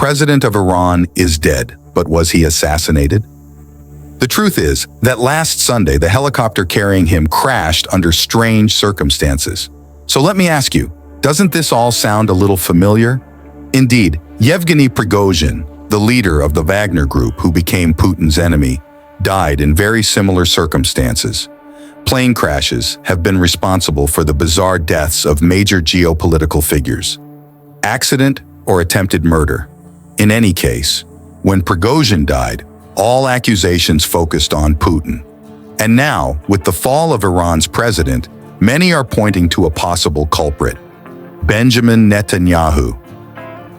president of Iran is dead, but was he assassinated? The truth is that last Sunday, the helicopter carrying him crashed under strange circumstances. So let me ask you, doesn't this all sound a little familiar? Indeed, Yevgeny Prigozhin, the leader of the Wagner Group who became Putin's enemy, died in very similar circumstances. Plane crashes have been responsible for the bizarre deaths of major geopolitical figures. Accident or attempted murder. In any case, when Prigozhin died, all accusations focused on Putin. And now, with the fall of Iran's president, many are pointing to a possible culprit, Benjamin Netanyahu.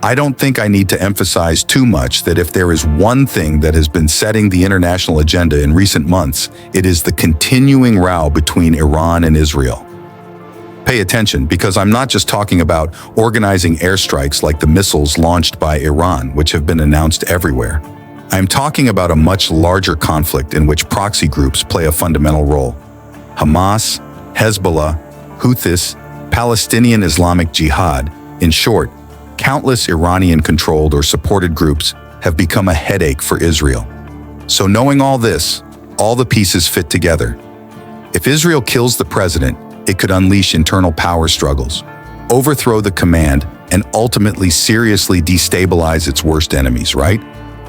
I don't think I need to emphasize too much that if there is one thing that has been setting the international agenda in recent months, it is the continuing row between Iran and Israel. Pay attention, because I'm not just talking about organizing airstrikes like the missiles launched by Iran, which have been announced everywhere. I'm talking about a much larger conflict in which proxy groups play a fundamental role. Hamas, Hezbollah, Houthis, Palestinian Islamic Jihad, in short, countless Iranian-controlled or supported groups have become a headache for Israel. So knowing all this, all the pieces fit together. If Israel kills the president, it could unleash internal power struggles, overthrow the command, and ultimately seriously destabilize its worst enemies, right?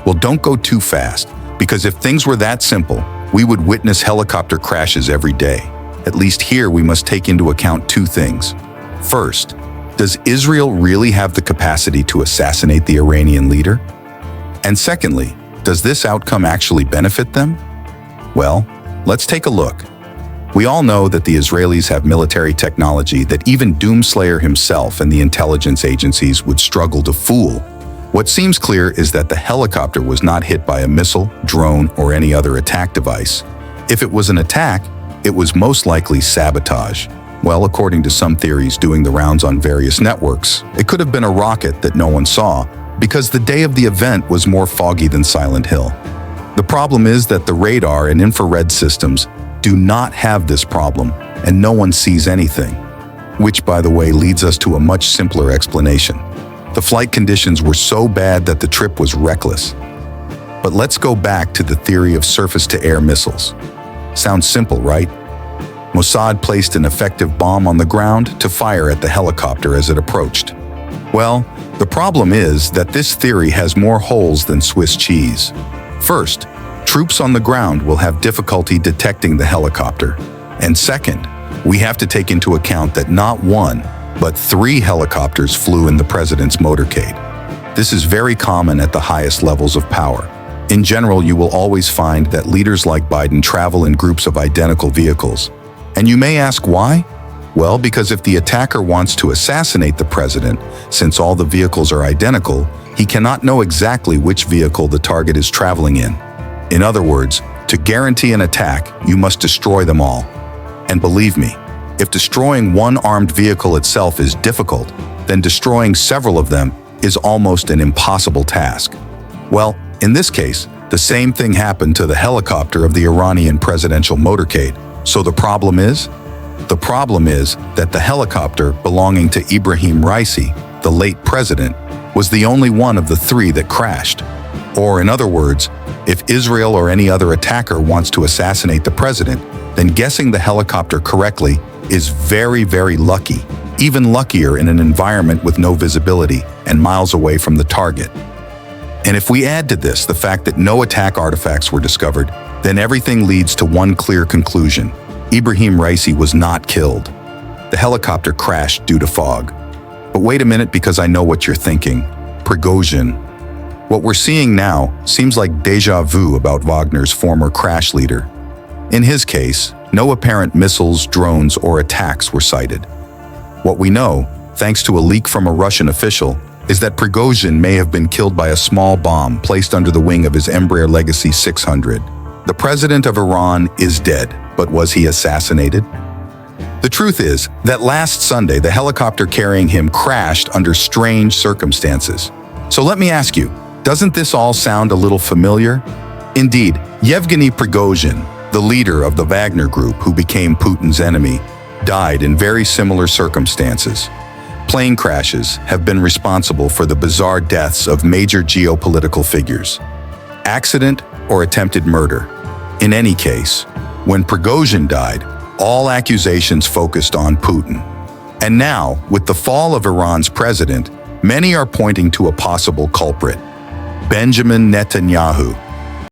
Well, don't go too fast, because if things were that simple, we would witness helicopter crashes every day. At least here we must take into account two things. First, does Israel really have the capacity to assassinate the Iranian leader? And secondly, does this outcome actually benefit them? Well, let's take a look. We all know that the Israelis have military technology that even Doomslayer himself and the intelligence agencies would struggle to fool. What seems clear is that the helicopter was not hit by a missile, drone, or any other attack device. If it was an attack, it was most likely sabotage. Well, according to some theories doing the rounds on various networks, it could have been a rocket that no one saw, because the day of the event was more foggy than Silent Hill. The problem is that the radar and infrared systems do not have this problem, and no one sees anything. Which, by the way, leads us to a much simpler explanation. The flight conditions were so bad that the trip was reckless. But let's go back to the theory of surface-to-air missiles. Sounds simple, right? Mossad placed an effective bomb on the ground to fire at the helicopter as it approached. Well, the problem is that this theory has more holes than Swiss cheese. First, troops on the ground will have difficulty detecting the helicopter. And second, we have to take into account that not one, but 3 helicopters flew in the president's motorcade. This is very common at the highest levels of power. In general, you will always find that leaders like Biden travel in groups of identical vehicles. And you may ask why? Well, because if the attacker wants to assassinate the president, since all the vehicles are identical, he cannot know exactly which vehicle the target is traveling in. In other words, to guarantee an attack, you must destroy them all. And believe me, if destroying one armed vehicle itself is difficult, then destroying several of them is almost an impossible task. Well, in this case, the same thing happened to the helicopter of the Iranian presidential motorcade. So the problem is? The problem is that the helicopter belonging to Ibrahim Raisi, the late president, was the only one of the 3 that crashed. Or in other words, if Israel or any other attacker wants to assassinate the president, then guessing the helicopter correctly is very, very lucky, even luckier in an environment with no visibility and miles away from the target. And if we add to this the fact that no attack artifacts were discovered, then everything leads to one clear conclusion. Ibrahim Raisi was not killed. The helicopter crashed due to fog. But wait a minute, because I know what you're thinking. Prigozhin. What we're seeing now seems like déjà vu about Wagner's former crash leader. In his case, no apparent missiles, drones, or attacks were sighted. What we know, thanks to a leak from a Russian official, is that Prigozhin may have been killed by a small bomb placed under the wing of his Embraer Legacy 600. The president of Iran is dead, but was he assassinated? The truth is that last Sunday, the helicopter carrying him crashed under strange circumstances. So let me ask you, doesn't this all sound a little familiar? Indeed, Yevgeny Prigozhin, the leader of the Wagner Group who became Putin's enemy, died in very similar circumstances. plane crashes have been responsible for the bizarre deaths of major geopolitical figures. Accident or attempted murder. In any case, when Prigozhin died, all accusations focused on Putin. And now, with the fall of Iran's president, many are pointing to a possible culprit: Benjamin Netanyahu,